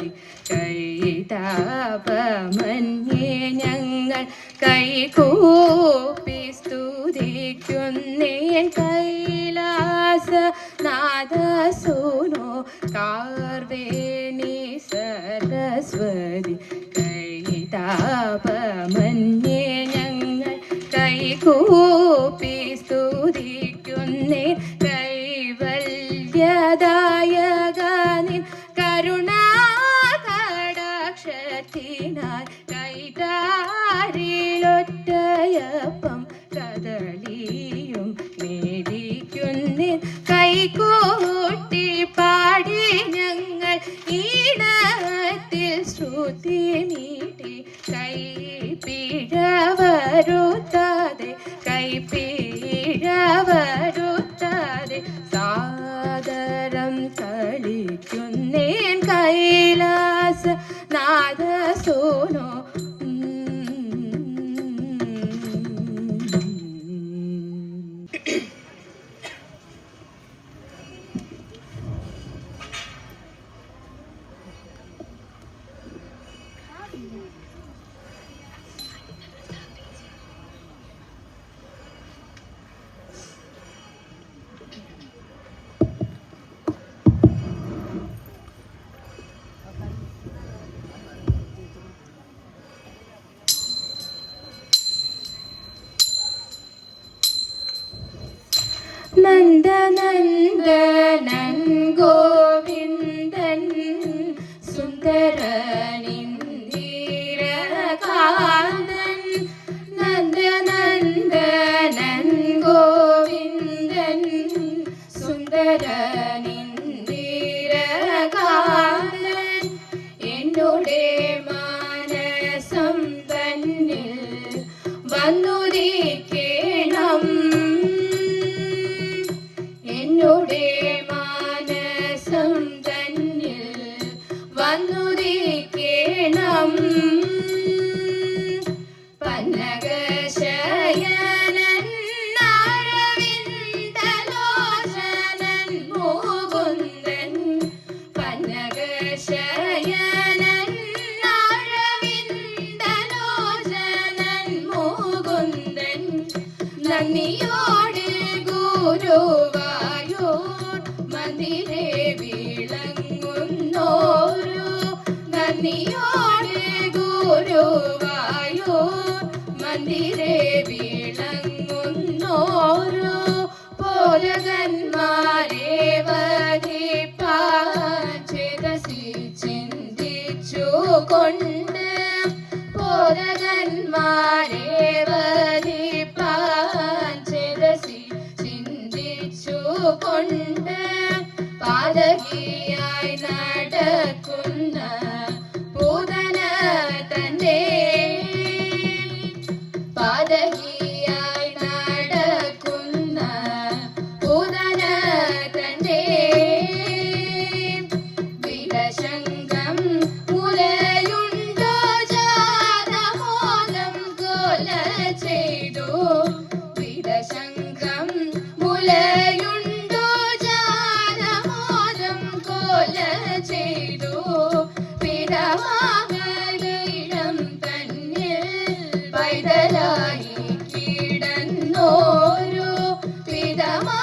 സർഗസ്വതി കൈതാപമന്യേ ഞങ്ങൾ കൈകൂപ്പി സ്തുതിക്കുന്നേൻ കൈലാസ നാദസൂനോ കാർവേണി സർഗസ്വതി കൈതാപമന്യേ ഞങ്ങൾ കൈകൂപ്പി സ്തുതിക്കുന്നേൻ കൈവല്യദായകനിൻ കരുണാകടാക്ഷത്തിനായി കൈതാരിലൊറ്റയപ്പം കദളിയും നേദിക്കുന്നേൻ കൈകൂട്ടി പാടി ഞങ്ങൾ ഈണത്തിൽ ശ്രുതി നീട്ടി കൈപ്പിഴവരുത്താതെ കൈപ്പിഴവരുത്താതെ സാദരം കളിക്കുന്നേൻ കൈലാസ നാദസൂനോ നന്ദനന്ദനൻ ഗോവിന്ദൻ സുന്ദരനിന്ദിരകാന്തൻ നന്ദനന്ദനൻ ഗോവിന്ദൻ സുന്ദരനിന്ദിരകാന്തൻ എന്നുടെ മാനസം തന്നിൽ വന്നുദിക്കണം എന്നുടെ മാനസം തന്നിൽ വന്നുദിക്കണം പന്നകശയനൻ അരവിന്ദലോചനൻ മുകുന്ദൻ പന്നകശയനൻ അരവിന്ദലോചനൻ മുകുന്ദൻ നന്ദിയോടെ ഗുരുവായൂർ മന്ദിരേ വിളങ്ങുന്നോരു നന്ദിയോടെ ഗുരുവായൂർ മന്ദിരേ വിളങ്ങുന്നോരു പോലകന്മാരെ വധിപ്പാൻ ചേതസി ചിന്തിച്ചുകൊണ്ട് പോലകന്മാരെ വധിപ്പാൻ ചേതസി കൊണ്ട് പാതകിയായി നടക്കുന്ന പൂതന തന്റെ പാതകിയായി നടക്കുന്ന പൂതന തന്റെ വിരശങ്കം മുലയുണ്ടോ ജാതമോദം കൊല ചെയ്തു വിരശങ്കം മുലയുണ്ടോ ജാതമോദം കൊല ചെയ്തു പിടമാകലിടം തന്നിൽ പൈതലായി കിടന്നോരു പിടമാമലിടം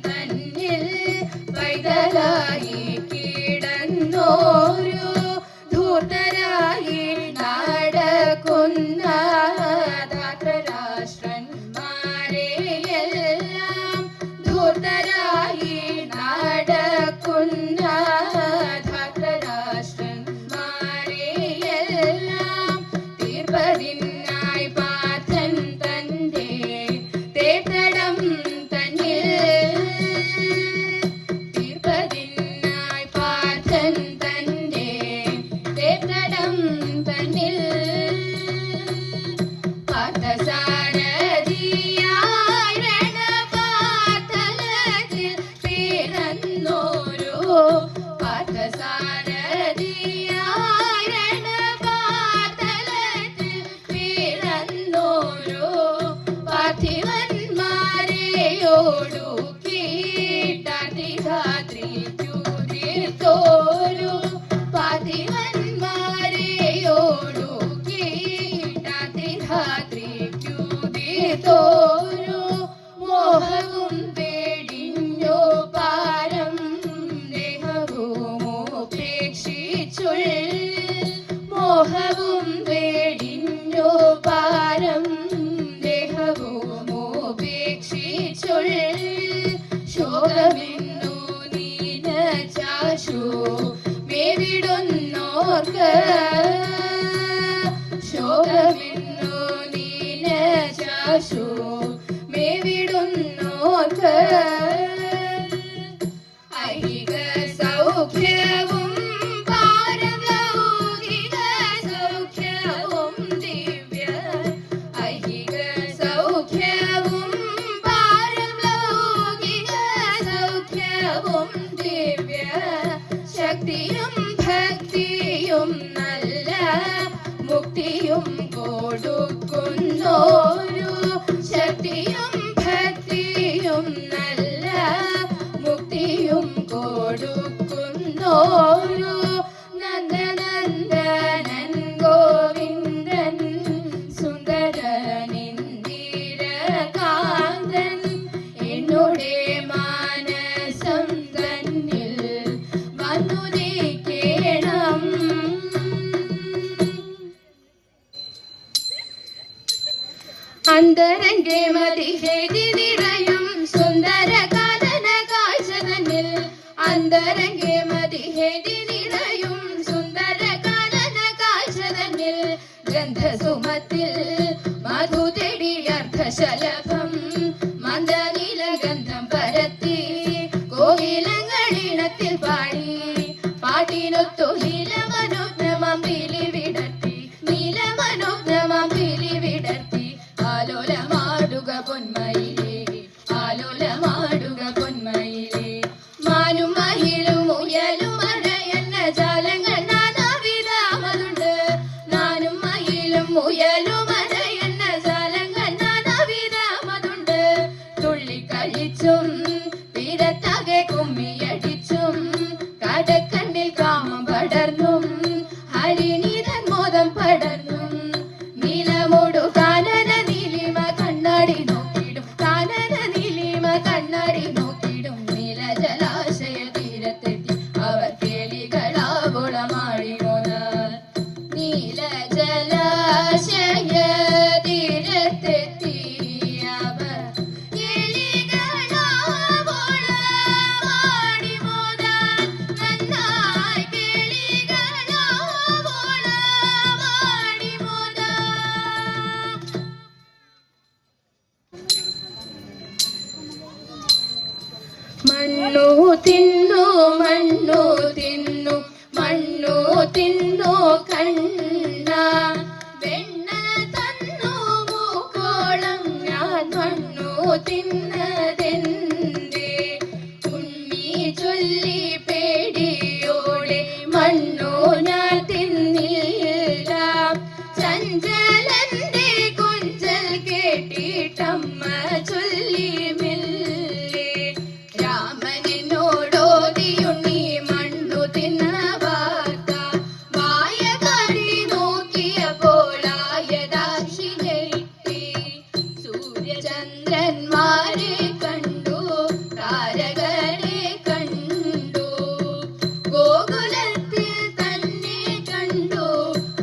തന്നിൽ പൈതലായി കിടന്നോരു ധൂർത്തരായി നടക്കുന്ന ധാത്രരാഷ്ട്രന്മാരെയെല്ലാം ധൂർത്തരായി നടക്കുന്ന ധാത്രരാഷ്ട്രന്മാരെയെല്ലാം തീർപ്പതിനായി പാർത്ഥൻ തന്റെ തേത്തടം തന്നിൽ തീർപ്പതിനായി പാർത്ഥൻ തന്റെ ദാഹവും വേടിഞ്ഞു പാരം ദേഹവും ഉപേക്ഷിച്ചുള്ളിൽ ശോകമെന്നു നീനച്ചാശു മേവിടുന്നോർക്ക് ശോകമെന്നു നീനച്ചാശു മേവിടുന്നോർക്ക് ഐഹിക സൗഖ്യവും പാരലൗകിക സൗഖ്യവും ദിവ്യ ഐഹിക സൗഖ്യവും പാരലൗകിക സൗഖ്യവും ദിവ്യ ശക്തിയും ഭക്തിയും നല്ല മുക്തിയും കൊടുക്കുന്നോരു ശക്തിയും ഭക്തിയും നല്ല മുക്തിയും കൊടുക്കുന്നോരു നന്ദനന്ദനൻ ഗോവിന്ദൻ സുന്ദരനിന്ദിരകാന്തൻ എന്നുടെ മാനസം തന്നിൽ വന്നുദിക്കേണം. അന്തരംഗെ മതിഹേതി നിറയും സുന്ദര കാനന കാഴ്ച തന്നിൽ അന്തരംഗെ മതിഹേതി നിറയും സുന്ദര കാനന കാഴ്ച തന്നിൽ ഗന്ധസുമത്തിൽ മധു തേടി അർദ്ധശലഭം മന്ദനീലഗന്ധം പരത്തി കോകിലങ്ങളിണത്തിൽ പാടി പാട്ടിനൊത്തു നീലമനോജ്ഞമം പിലി വിടർത്തി നീലമനോജ്ഞമം പിലി വിടർത്തി ആലോലമാടുക പൊന്മയിലേ ആലോലമാടുക പൊന്മയിലേ മാനും മയിലും മുയലും മഴയെന്ന ജാലങ്ങൾ നാനാവിധമതുണ്ട് നാനും മയിലും മുയലും മഴയെന്ന ജാലങ്ങൾ നാനാവിധമതുണ്ട് തുള്ളിക്കളിച്ചും തീരത്താകെ കുമ്മിയടിച്ചും കടക്കണ്ണിൽ കാമം പടർന്നും ഹരിണീതൻ മോദം പടർന്നും നീലമോടു കാനന നീലിമ കണ്ണാടി നോക്കിടും കാനന നീലിമ കണ്ണാടി നോക്കിടും നീല ജലാശയ തീരത്തെത്തി അവർ കേളികളാകുളമാടി മോനാർ നീല ജലാശയ തീരത്തെത്തി അവർ കേളികളാകുളമാടി മോനാർ നന്നായി കേളികളാകുളമാടി മോനാർ. മണ്ണു തിന്നു മണ്ണു തിന്നു മണ്ണു തിന്നു കണ്ണ വെണ്ണ തന്നു മൂക്കോളം ഞാൻ മണ്ണു തിന്നതെന്തേ ഉണ്ണി ചൊല്ലി പേടിയോടെ മണ്ണു ഞാൻ തിന്നില്ല ചഞ്ചലന്റെ കുഞ്ചൽ കേട്ടിട്ടമ്മ ചൊല്ലി മെല്ലെ രാമനോടോതിയുണ്ണി മണ്ണു തിന്ന വാർത്ത വായ കാട്ടി നോക്കിയപ്പോൾ ആയതാക്ഷി ഞെട്ടി സൂര്യചന്ദ്രന്മാരെ കണ്ടു താരകരെ കണ്ടു ഗോകുലത്തിൽ തന്നെ കണ്ടു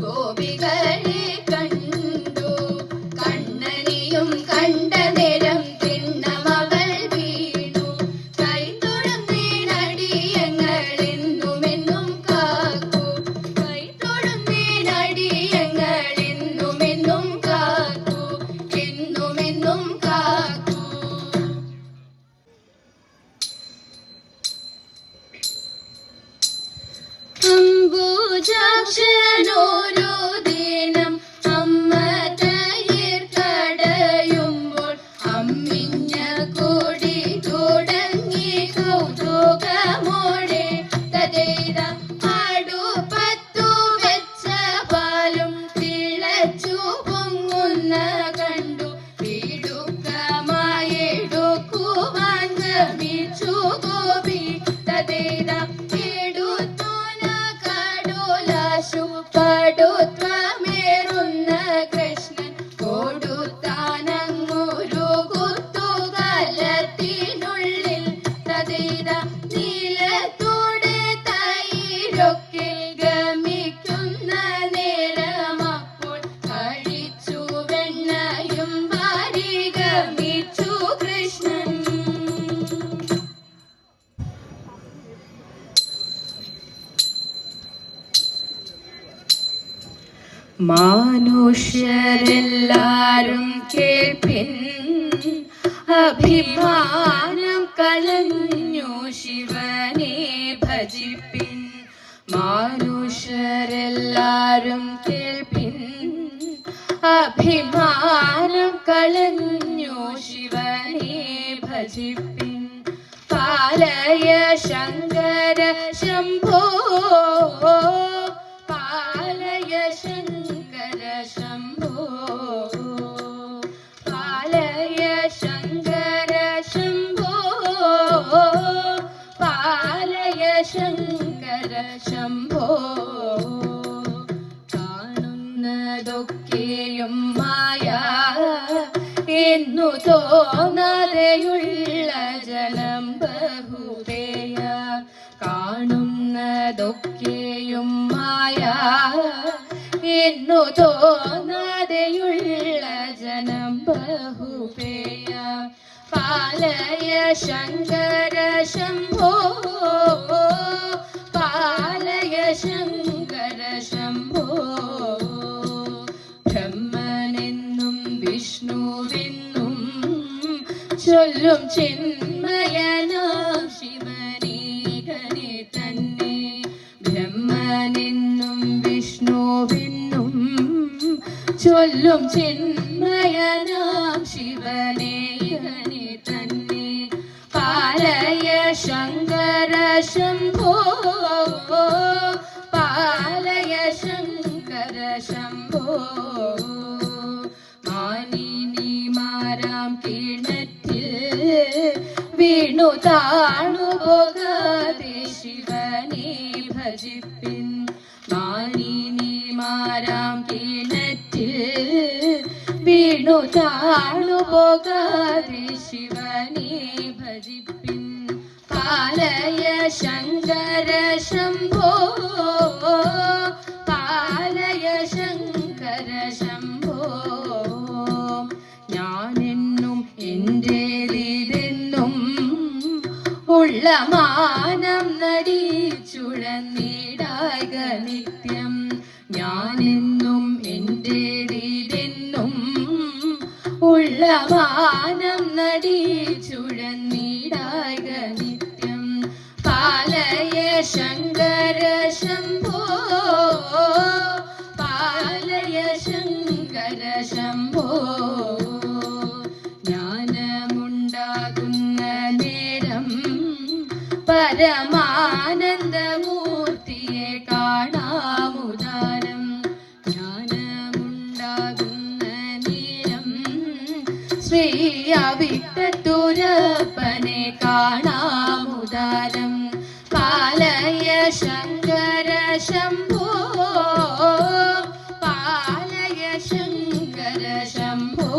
ഗോപികളെ കണ്ടു കണ്ണനെയും കണ്ട നേരം തിണ്ണമവൾ വീണു കൈതൊഴുന്നേനടിയങ്ങൾ എന്നുമെന്നും കാക്കൂ കൈതൊഴുന്നേനടിയങ്ങൾ എന്നുമെന്നും കാക്കൂ എന്നുമെന്നും കാക്കൂ. അംബുജാക്ഷനോരോ ദിനം അമ്മ തൈർ കടയുമ്പോൾ അമ്മിഞ്ഞ കൂടി തുടങ്ങി കൗതുകമോടെ തതേത അടുപ്പത്തു വെച്ച പാലും തിളച്ചു പൊങ്ങുന്ന കണ്ടു ഇടുക്കമായി എടുക്കുവാൻ ഗമിച്ചു ഗോപി തതേത എടുത്തോന കടോലാശു പടുത്വമേറുന്ന കൃഷ്ണൻ കൊടുത്താനങ്ങൊരു കുത്തുകലത്തിനുള്ളിൽ തതേത നീലത്തോടെ തൈരൊക്കെ ഗമിക്കുന്ന നേരം മാനുഷ്യരെല്ലാരും കേൾപ്പിൻ, അഭിമാനം കളഞ്ഞു ശിവനെ ഭജിപ്പിൻ. മാനുഷ്യരെല്ലാരും കേൾപ്പിൻ, അഭിമാനം കളഞ്ഞു ശിവനെ ഭജിപ്പിൻ. പാലയ ശങ്കര ശംഭോ, പാലയ ശങ്കര ശംഭോ, പാലയ ശങ്കര ശംഭോ, പാലയ ശങ്കര ശംഭോ. കാണുന്നതൊക്കെയും മായ എന്നു തോന്നാതെയുള്ള ജലം ബഹുതേയ. കാണുന്നതൊക്കെയും മായ എന്നു തോന്നാതെയുള്ള ജലം ബഹുപേയ. പാലയ ശങ്കര ശംഭോ, പാലയ ശങ്കര ശംഭോ. ബ്രഹ്മനെന്നും വിഷ്ണുവെന്നും ചൊല്ലും ചിന്മയനാം ശിവനേകനെ തന്നെ. ബ്രഹ്മനെന്നും വിഷ്ണുവെന്നും ചൊല്ലും ചിന്മയനാം ശിവനേകനെ തന്നെ. പാലയ ശങ്കര ശംഭോ, പാലയ ശങ്കര ശംഭോ. മാനിനിമാരാം കിണറ്റിൽ വീണു താണു പോകാതെ ശിവനെ ഭജിപ്പിൻ. മാനിനിമാരാം കിണറ്റിൽ വീണു താണു പോകാതെ ശിവനെ ഭജിപ്പിൻ. പാലയ ശങ്കര ശംഭോ, പാലയ ശങ്കര ശംഭോ. ഞാനെന്നും എന്റേതെന്നും ഉള്ള മാനം നടിച്ചുഴന്നിടായ നിത്യം. ഞാനെന്നും എന്റേതെന്നും ഉള്ള മാനം നടിച്ചുഴന്നിടായ നിത്യം. പാലയ ശങ്കര ശംഭോ, പാലയ ശങ്കര ശംഭോ. ജ്ഞാനമുണ്ടാകുന്ന നേരം പരമാനന്ദമൂർത്തിയെ കാണാമുദാരം. ജ്ഞാനമുണ്ടാകുന്ന നേരം ശ്രീ അവിട്ടത്തൂരപ്പനെ കാണാമുദാരം. പാലയ ശങ്കര ശംഭോ, പാലയ ശങ്കര ശംഭോ,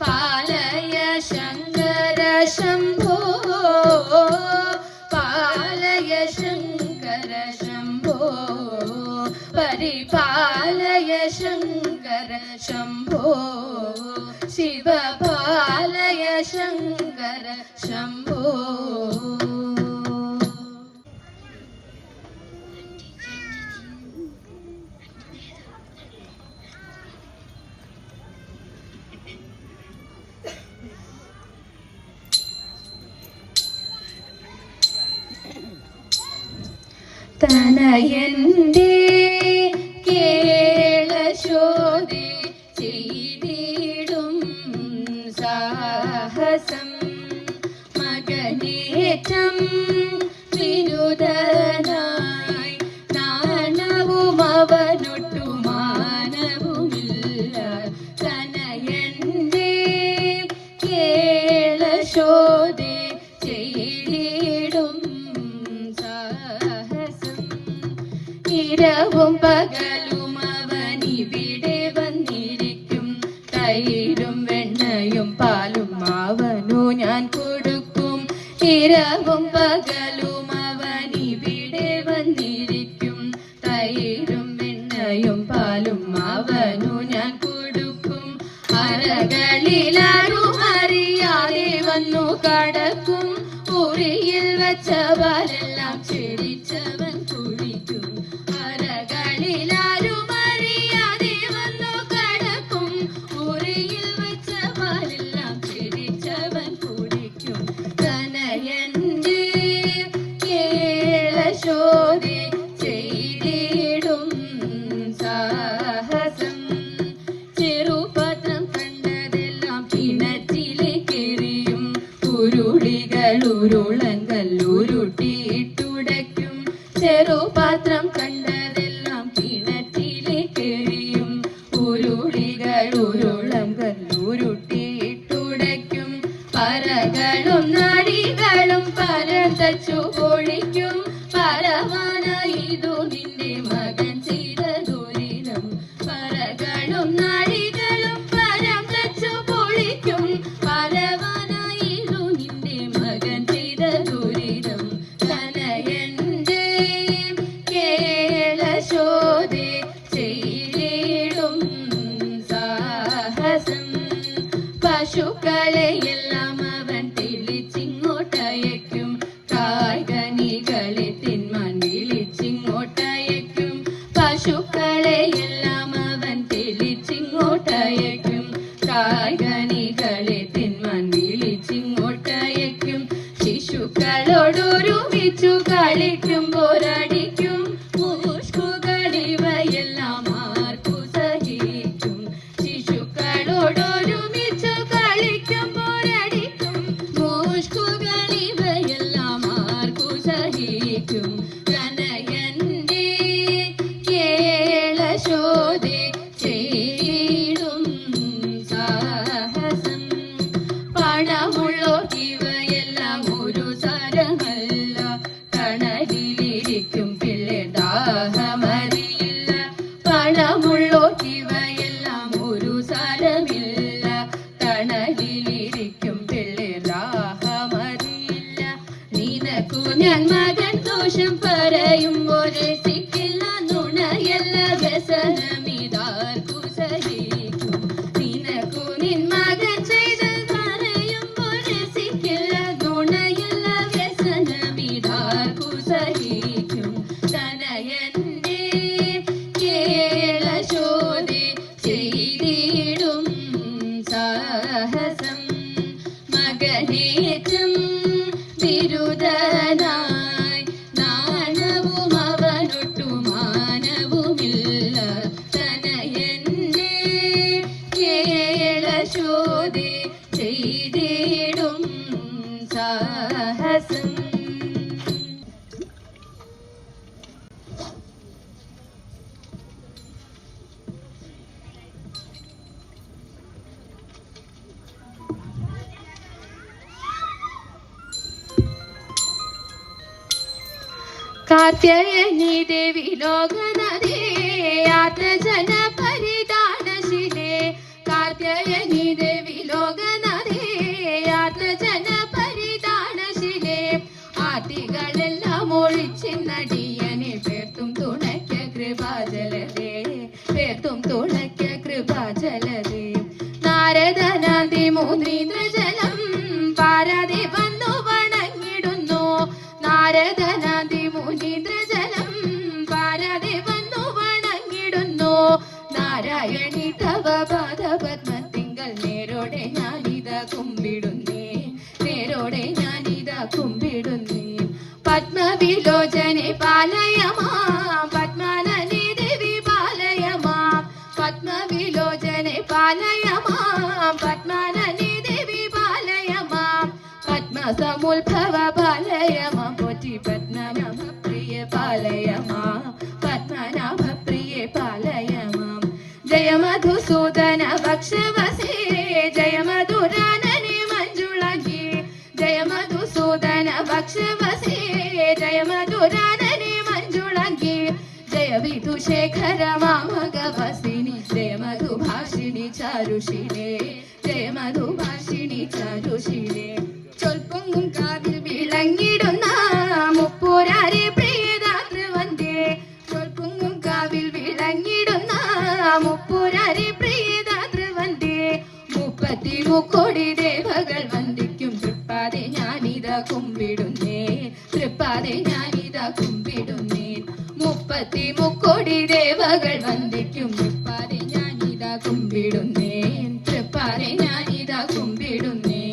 പാലയ ശങ്കര ശംഭോ, പാലയ ശങ്കര ശംഭോ. പരിപാലയ ശങ്കര ശംഭോ, ശിവപാലയ ശങ്കര ശംഭോ. തനയന്റെ കേളശോധി ചെയ്തിടും സാഹസം മകനേറ്റം വിരുദനായി നാണവും അവനൊട്ടു മാനവുമില്ല. തനയന്റെ കേളശോധി ചെയ്തിടും സാഹസം. ഇരവും പകലും അവനിവിടെ വന്നിരിക്കും. തൈരും വെണ്ണയും പാലും അവനു ഞാൻ കൊടുക്കും. ഇരവും പകലും അവനിവിടെ വന്നിരിക്കും. തൈരും വെണ്ണയും പാലും അവനു ഞാൻ കൊടുക്കും. അരകളിലാരും അറിയാതെ വന്നു കടക്കും. ഉറിയിൽ വച്ച പാലെല്ലാം ചെരിച്ചവൻ കുഴിക്കും. അരകളിലാരും കേളശോദേ ചെയ്തിടും സാഹസം. ചെറുപത്രം കണ്ടതെല്ലാം കിണറ്റിലേക്കെറിയും, ഉരുളികൾ ഉരുളങ്കല്ലുരുട്ടിയിട്ടുടയ്ക്കും. ചെറുപാത്രം കണ്ടതെല്ലാം കിണറ്റിലേക്കെറിയും, ഉരുളികൾ ഉരുളങ്കല്ലുരുട്ടിയിട്ടുടയ്ക്കും. പറകളും നാടികളും പരതച്ചു പൊളിക്കും, പരവാനായിതു നിന്റെ മകൻ ചെയ്ത ദുരിതം. പറകളും നാടികളും പരം തച്ചു പൊളിക്കും, പരവാനായിതു നിന്റെ മകൻ ചെയ്ത ദുരിതം. കനയന്റെ കേളശോദേ ചെയ്തിടും സാഹസം. പശുക്കളെയെല്ലാം അവൻ തെളിച്ചിങ്ങോട്ടയക്കും, കായ്കനികളെ തിന്മാൻ വിളിച്ചിങ്ങോട്ടയക്കും. പശുക്കളെയെല്ലാം അവൻ തെളിച്ചിങ്ങോട്ടയക്കും, കായ്കനികളെ തിന്മാൻ വിളിച്ചിങ്ങോട്ടയക്കും. ശിശുക്കളോടൊരുമിച്ചു കളിക്കുമ്പോരടിക്കും, മൂഷ്കുകളിവയെല്ലാം ആർക്കു സഹിക്കും. ശിശുക്കളോടൊരുമിച്ചു കളിക്കുമ്പോരടിക്കും, മൂഷ്കുകളിവയെല്ലാം ആർക്കു സഹിക്കും. കനയന്റെ കേളശോദേ ചെയ്തിടും സാഹസം. പണമുള്ളോർക്കിവയെല്ലാം ഒരു സാരമല്ല, കണലിലിരിക്കും പിള്ളേ ദാഹമറിയില്ല. പണമുള്ളോർക്കിവയെല്ലാം ഒരു സാരമില്ല, കണലിലിരിക്കും പിള്ളേ ദാഹമറിയില്ല. നിനക്കു ഞാൻ മകൻ ദോഷം പറയുമ്പോൾ രസിക്കില്ല, നുണയല്ല വ്യസനമിതാർക്കു സഹിക്കും. നിനക്കു നിൻ മകൻ ചെയ്തത് പറയുമ്പോൾ രസിക്കില്ല, നുണയല്ല വ്യസനമിതാർക്കു സഹിക്കും. കനയന്റെ കേളശോദേ ചെയ്തിടും സാഹസം. മകനേറ്റം ബിരുദനായി നാണവും അവനൊട്ടു മാനവുമില്ല. കനയന്റെ കേളശോദേ ചെയ്തിടും സാഹസം. കാർത്യായനി ദേവി ലോകനദേ യാത്രജന പരിധാനശിലേ. കാർത്യായനി ദേവി ലോകനദേ യാത്രജന പരിധാനശിലേ. ആദികളെല്ലാം ഒഴിച്ചിന്നടിയനെ പേർത്തും തുണയ്ക്ക കൃപാജലദേ, പേർത്തും തുണയ്ക്ക കൃപാജലദേ. നാരദനാദി മുനീന്ദ്രജലം പാരാതെ വന്നു വണങ്ങിടുന്നു, നാരദനാദി മുനീന്ദ്രജലം പാരാതെ വന്നു വണങ്ങിടുന്നു. നാരായണി തവ പാദപത്മത്തിങ്കൽ നേരോടെ ഞാനിതാ കുമ്പിടുന്നേ, നേരോടെ ഞാനിതാ കുമ്പിടുന്നേ. പത്മവിലോചനെ പാലയമാം, പത്മാനനി ദേവി പാലയമാം. പത്മവിലോചനെ പാലയമാം, പത്മാനനി ദേവി പാലയമാം. പത്മസമുദ്ഭവ പാലയമാം, പോറ്റി പത്മനാഭ പ്രിയ പാലയമാം, പത്മനാഭ പ്രിയ പാലയമാം. ജയ മധുസൂദന ഭക്ഷവസേ, ജയ മധുരാനനെ മഞ്ജുളകി. ജയ മധുസൂദന ഭക്ഷവസേ, ജയ മധുരാനനെ മഞ്ജുളകി. ജയ വിധുശേഖര മാമകവസിനി, ജയ മധുഭാഷിണി ചാരുശീലേ, ജയ മധുഭാഷിണി ചാരുശീലേ. ചൊൽപ്പൊങ്ങും കാതിൽ വിളങ്ങിടുന്ന മുപ്പൂരാരെ പ്രിയദാതൃവന്ദേ. ചൊൽപ്പൊങ്ങും കാവിൽ വിളങ്ങിടുന്ന മുപ്പൂരാരെ പ്രിയദാതൃവന്ദേ. 33 ദേവകൾ വന്ദിക്കും തൃപ്പാതെ ഞാനിതാ കുമ്പിടുന്നേ, തൃപ്പാതെ ഞാനിതാ കുമ്പിടുന്നേ. 33 ദേവകൾ വന്ദിക്കും തൃപ്പാതെ ഞാനിതാ കുമ്പിടുന്നേ, തൃപ്പാതെ ഞാനിതാ കുമ്പിടുന്നേ.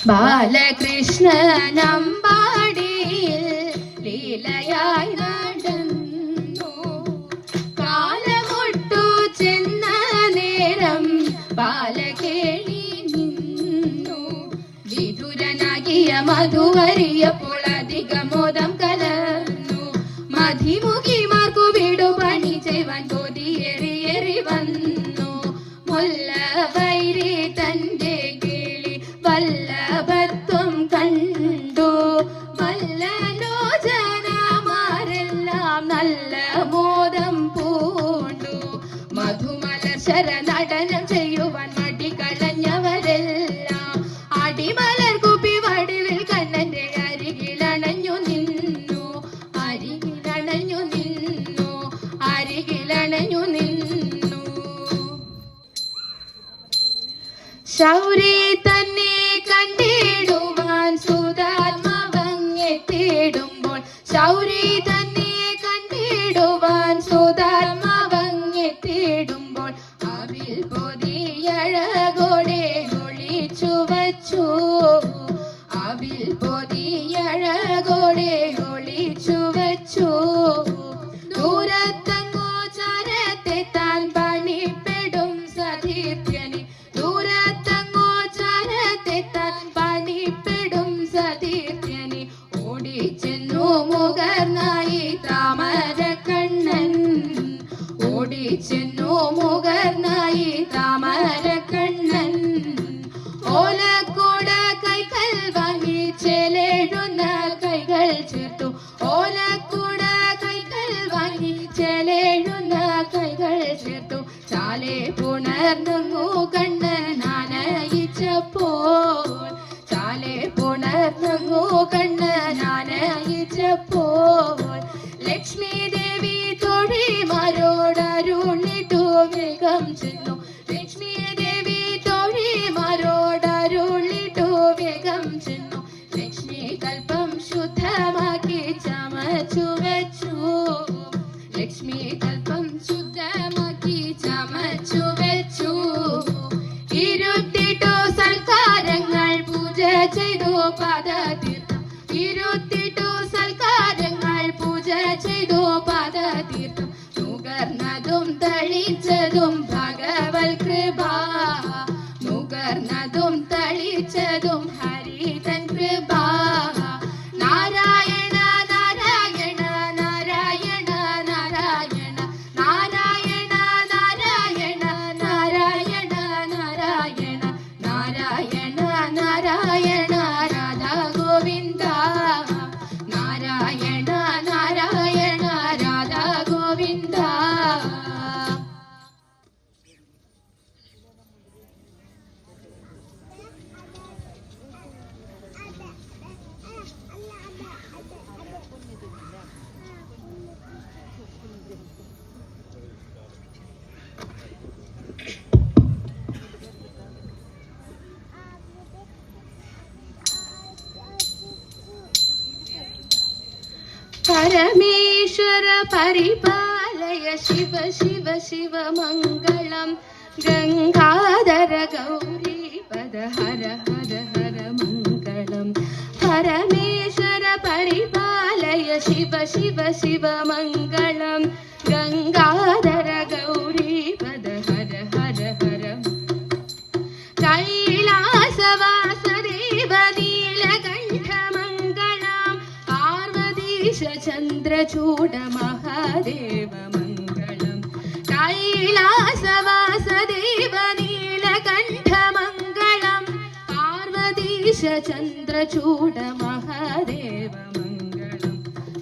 ബാലകൃഷ്ണനമ്പാ മധുവരിയപ്പോൾ അധികമോദം കലർന്നു. മധിമുഖിമാർക്കു വീടുപണി ചെയ്യുവാൻ കൊതിയേറി വന്നു. മുല്ലവൈരി തന്റെ കിളി വല്ലഭത്വം കണ്ടു. വല്ലലോചനമാരെല്ലാം നല്ല മോദം പൂണ്ടു. മധുമലർശര നടനം ചെയ്യുവാൻ മടികളഞ്ഞവരെല്ലാം അടിമലർ കുപ്പി വടിവിൽ കണ്ണന്റെ അരികിലണഞ്ഞു നിന്നു. അരികിലണഞ്ഞു നിന്നു. അരികിലണഞ്ഞു നിന്നു. ശൗരി തന്നെ കണ്ടിടുവാൻ സുധാത്മാവങ്ങെത്തിടുമ്പോൾ ശൗരി തന്നെ കണ്ടിടുവാൻ സുധാത്മാവങ്ങെത്തിടുമ്പോൾ അവിൽ പൊതിയഴകോടെ ഒളിച്ചു വച്ചു. അവിൽ പൊതിയഴകോടെ ഒളിച്ചു വച്ചു. ദൂരത്തങ്ങോ ചരത്തെത്താൻ പണിപ്പെടും സതീർത്ഥ്യനെ. ദൂരത്തങ്ങോ ചരത്തെത്താൻ പണിപ്പെടും സതീർത്ഥ്യനെ. ഓടിച്ചെന്നു മുകർന്നായി താമരക്കണ്ണൻ. ഓടിച്ചെന്നു മുകർന്നായി താമരക്കണ്ണൻ. ഓലക്കൂട കൈകൾ വാങ്ങി ചേലെഴുന്ന കൈകൾ ചേർത്തു. ഓലക്കൂട കൈകൾ വാങ്ങി ചേലെഴുന്ന കൈകൾ ചേർത്തു. ചാലെ പുണർന്നു കണ്ണനാനയിച്ചപ്പോൾ ചാലെ പുണർന്നു കണ്ണനാനയിച്ചപ്പോൾ ലക്ഷ്മി ദേവി തോഴിമാരോടരുളിട്ടു വേഗം ചെന്നു. ലക്ഷ്മി ദേവി തോഴിമാരോടരുളിട്ടു വേഗം ചെന്നു. ലക്ഷ്മി കൽപ്പം ശുദ്ധമാക്കി ചമച്ചു വെച്ചു. ലക്ഷ്മി കൽപ്പം ശുദ്ധമാക്കി ചമച്ചു വെച്ചു. ഇരുത്തിട്ടു സൽക്കാരങ്ങൾ പൂജ ചെയ്തു പാദതീർത്ഥം. ഇരുത്തിട്ടു സൽക്കാരങ്ങൾ പൂജ ചെയ്തു പാദതീർത്ഥം. നുകർന്നതും തളിച്ചതും ഭഗവൽ കൃപ. നുകർന്നതും തളിച്ചതും ഹരിതൻ കൃപ. നാരായണ നാരായണ നാരായണ നാരായണ നാരായണ നാരായണ നാരായണ നാരായണ നാരായണ നാരായണ രാധാ ഗോവിന്ദ. നാരായണ നാരായണ രാധാ ഗോവിന്ദ. പരമേശ്വര പരിപാലയ ശിവ ശിവ ശിവ മംഗളം. ഗംഗാധര ഗൗരീപദ ഹര ഹര ഹര മംഗളം. പരമേശ്വര പരിപാലയ ശിവ ശിവ ശിവ മംഗളം. ഗംഗാധര ഗൗരീപദ ഹര ഹര ഹര. കൈലാസവാസദേവ നീലകണ്ഠമംഗളം. ചന്ദ്രചൂഡ മഹാദേവ മംഗളം. കൈലാസവാസദേവ നീലകണ്ഠമംഗളം. പാർവതീശ ചന്ദ്രചൂഡ മഹാദേവ മംഗളം.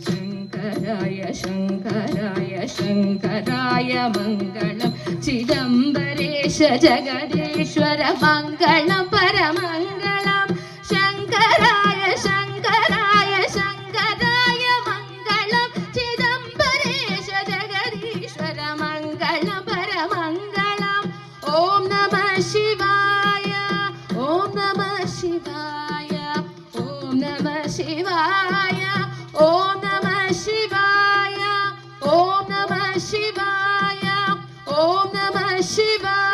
ശങ്കരായ ശങ്കരായ ശങ്കരായ മംഗളം. ചിദംബരേശ ജഗദീശ്വര മംഗളം പരമംഗളം. ശങ്കരായ ശങ്കരായ ശങ്കരായ മംഗളം. ചിദംബരേശ ജഗദീശ്വര മംഗളം പരമംഗളം. ഓം നമഃ ശിവായ ഓം നമഃ ശിവായ ഓം നമഃ ശിവായ ഓം നമഃ ശിവായ ഓം നമഃ ശിവായ ഓം നമഃ ശിവായ.